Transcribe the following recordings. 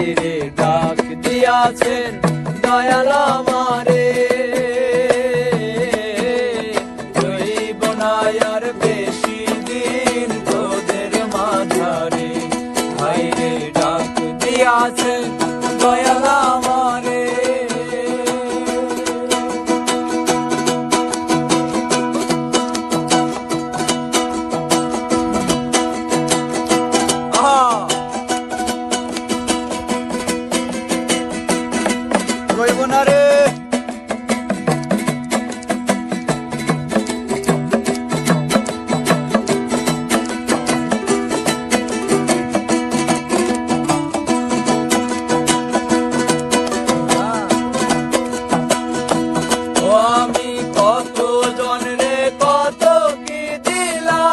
হায়রে ডাক দিয়াছেন দয়াল আমারে, রইব না আর বেশি দিন তোদের মাঝারে। হায়রে ডাক দিয়াছেন দয়াল আমারে। রইব না রে ও আমি কত জনরে কত কি দিলাম,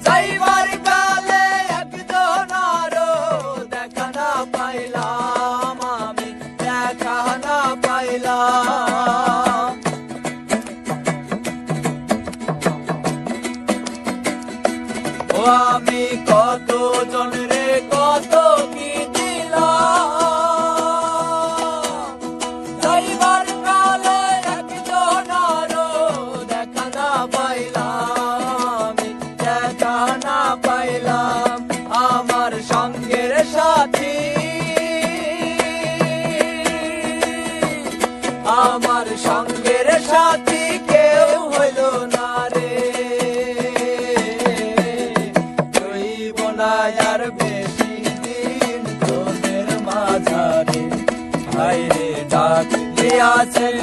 যাইবার কালে একজন আরো দেখা না পাইলাম, আমি দেখা না পাইলাম। ও আমি কত জনরে কত কি দিলাম, যাইবার কালে একজন আরো দেখা না পাইলাম, দেখা না পাইলাম। আমার সঙ্গের সাথী, আমার সঙ্গের সাথী কেউ হইল না রে, রইব না আর বেশি দিন তোদের মাঝারে। হায়রে ডাক দিয়াছেন